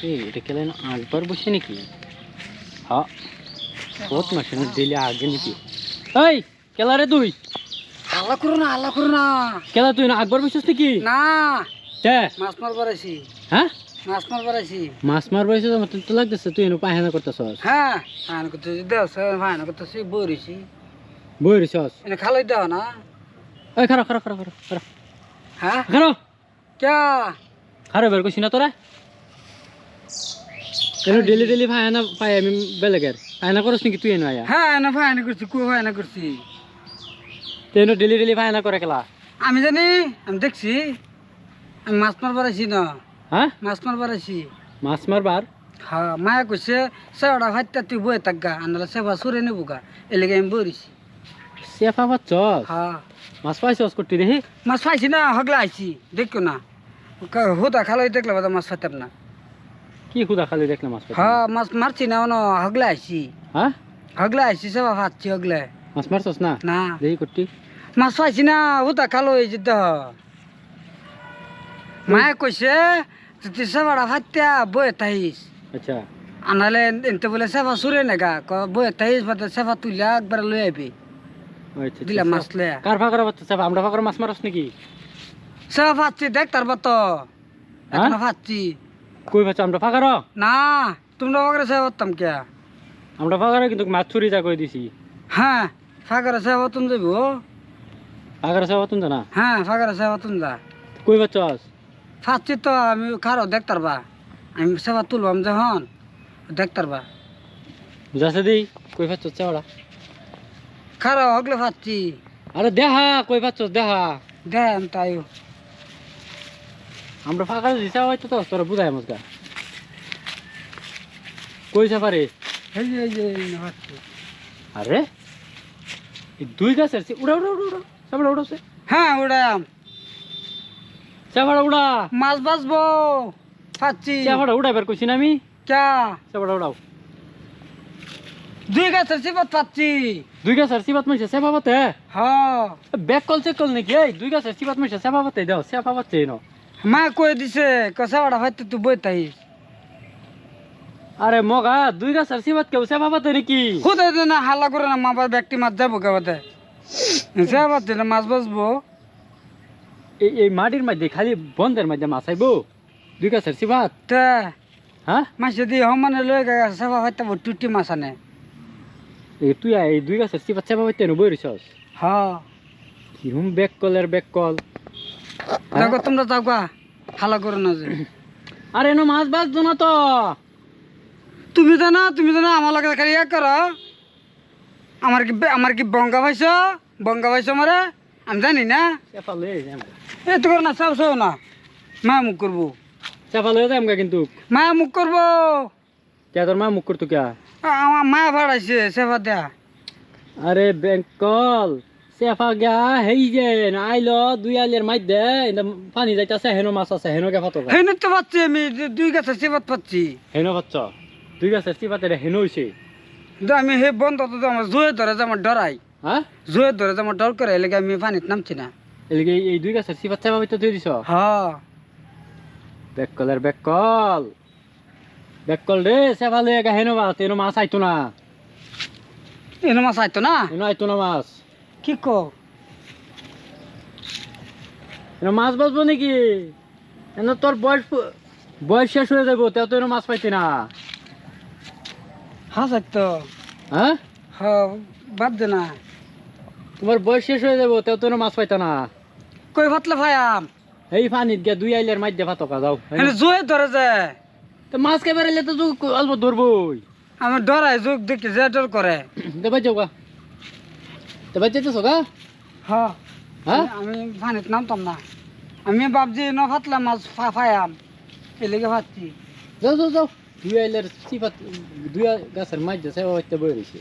এটা কেলেন আগবার বসে নাকি? হ্যাঁ বহুত মাসে দিলে আগে নাকি? এই কেলা রে তুই আল্লাহ করো না কেলা তুই না আগবার বসছিস নাকি? না কে মাছ মারবার আছি হ্যাঁ মাছ মারবার আছি মাছ মারবার এসে তো লাগতেছে তুই এনে পায়খানা করতেছস। হ্যাঁ ফাইন করতেছি দেও ফাইন করতেছি বইছি বই রেছস এনে খালাই দেও না এই খারাপ খারাপ খারাপ খারাপ খারাপ হ্যাঁ খারাপ ক্যা খারাপ বের করছি না তোরা এনে ডেলি ডেলি পায়খানা পাই আমি বেলেগের পায়খানা করস নাকি তুই এনে আয়া? হ্যাঁ এনে ফাইন করছি কো ফাইন করছি তুই এনে ডেলি ডেলি পায়খানা করে খেলা? আমি জানি আমি দেখছি আমি মাছ মারবার আছি না হ্যাঁ মাছ মারবার আছি মাছ মারবার? হ্যাঁ মায়া কইছে সেওড়া ভাইটা তুই বই থাকা আনলে সেবা সুরে নেবো গা এলেগে আমি বইছি সেফা পাচ্ছস? হ্যাঁ মাছ পাইছস করতে দেখি? মাছ পাইছি না হগলা আইছি দেখো না হুদা খালাই দেখলে বাদা মাছ পাইতাম না কি খুদা খালি দেখলে মাছ পাইছিস? হ্যাঁ মাছ মারছি না অন হগলা আইছি হ্যাঁ হগলা আইছি সেবা ভাতছি হগলে মাছ মারছস না? না দেখি করতি মাছ পাইছি না হুদা খালো এই যে দেহ মায়ে কইছে তুই সেবাটা ভাতটা বই তাইস আচ্ছা আনালে এনতে বলে সেবা সুরে নেগা বই তাইস বাদে সেবা তুইলা একবার লই আইবি আচ্ছা দিলা মাছ লয়া কার ফাঁকরা বাচ্চা সেফা আমরা ফাঁকরা মাছ মারস নাকি? সেবা ভাতছি দেখ তার বাত এখনো ভাতছি কই বাচ্চা আমরা ফাঁকরা? না তোমরা বগরে সেবা করতাম কে আমরা ফাঁকরা কিন্তু মাছ চুরি যা কই দিছি। হ্যাঁ ফাঁকরে সেবা তুম যাবো ফাঁকরা সেবা তুন না? হ্যাঁ ফাঁকরে সেবা তুম যা কই বাচ্চাস? ফাঁসছি তো আমি খারো দেখতার বা আমি সেবা তুলবাম যখন দেখতার বা যাচ্ছে দেই কই বাচ্চা চাওড়া খারো হগলে ফাঁসছি আরে দেহা কই বাচ্চাস দেহা দেন তাই আমরা ফাঁকরা দিছা হয়তো তো তোরা বুঝাই মজগা কই সাফারে? এই যে ফাঁসছি আরে এই দুই গাছের উড়া উড়া উড়া উড়া চাপড়া উড়াছে হ্যাঁ উড়াম চাপড়া উড়া মাছ বাঁচবো ফাঁসছি চাপড়া উড়াইবার কইছি না আমি? ক্যা চাপড়া উড়াও দুই গাছের সিপত ফাঁসছি দুই গাছের সিবাত মাইছে সেফা পাতে হ্যাঁ ব্যাক কল চেক কল নাকি? এই দুই গাছের সিবাত মাইছে সেফা পাতে দাও সেফা পাতে ন মা কই দিছে কসাওড়া ফাইতে তুই বই তাইস আরে মগা দুই গাছের সিবাত কেউ সেফা পাতে নাকি? খুদাই দে না হাল্লা করে না মা বাবা ব্যক্তি মাছ যাবো কেবাতে সেবা দিলে মাছ বাঁচবো এই মাটির মধ্যে খালি বন্ধের মধ্যে মাছ আইবো দুই গাছের সিবাত? তে হ্যাঁ মাছ দিয়ে সমানে লই গা সেবা ফাইতে টুটি মাছ আনে এই তুই এই দুই গাছের সিবাত সেফা পাইতে নো বই রিছস হ্যাঁ কি হুম ব্যাক কলের ব্যাক কল দেখো তোমরা যাও গা হাল্লা করো না যে আরে নো মাছ বাঁচতো না তো তুমি জানা আমার লগে খালি এক করো আমার কি বঙ্গা পাইছো আমারে আমি জানি না সেফা লয়ে যাম এ তো করো না সব সব না মায়া মুখ করবো সেফা লয়ে যাম কিন্তু মায়া মুখ করবো কে তোর মা মুখ করতো কে? আমার মায়া ভাড়াইছে সেবা দেয়া আরে ব্যাক কল সেফা গা হেই যে আইলো দুই আইলের মধ্যে পানি যাইতাছে হেনো মাছ আছে হেনো কে ফাতো হেন তো পাচ্ছি আমি দুই গাছের সেবাত পাচ্ছি হেনো পাচ্ছ দুই গাছের সিবাতে হেনো হইছে কিন্তু আমি হে বন্ধ তো আমার জোয়ে ধরে যে আমার ডরাই হ্যাঁ জোয়ে ধরে যে আমার ডর করে এলাকা আমি পানিত নামছি না এদিকে এই দুই গাছের সিবাত সেবা হইতে তুই দিছ হ্যাঁ ব্যাক কলের ব্যাক কল রে সেফা লয়ে গা হেনো মাছ হেনো মাছ আইতো না এনে মাছ আইতো না হেনো আইতো না মাছ কি কো হেনো মাছ বাঁচবো নাকি? হেনো তোর বয়স শেষ হয়ে যাবো তেও তো হেনো মাছ পাইতি না হাস আইতো হ্যাঁ হ্যাঁ বাদ দে না তোমার বয়স শেষ হয়ে যাবো তেও তো হেনো মাছ পাইতা না কই ভাতলে ভাইয়াম এই পানিত গিয়া দুই আইলের মধ্যে ফাতকা যাও এনে জোয়ে ধরে যে তো মাছ কে বেড়াইলে তো অল্প ধরবই আমি ডরাই যোগ দেখি যে ডর করে দেবাই যাও গা দেবাই যেতেছ গা হ্যাঁ হ্যাঁ আমি পানিত নামতাম না আমি ভাবছি ন ফাতলে মাছ ফায়াম এলেগে ভাবছি যাও যাও যাও দুই আইলের সিফাত দুই গাছের মাঝে সেবা হইতে বই রয়েছে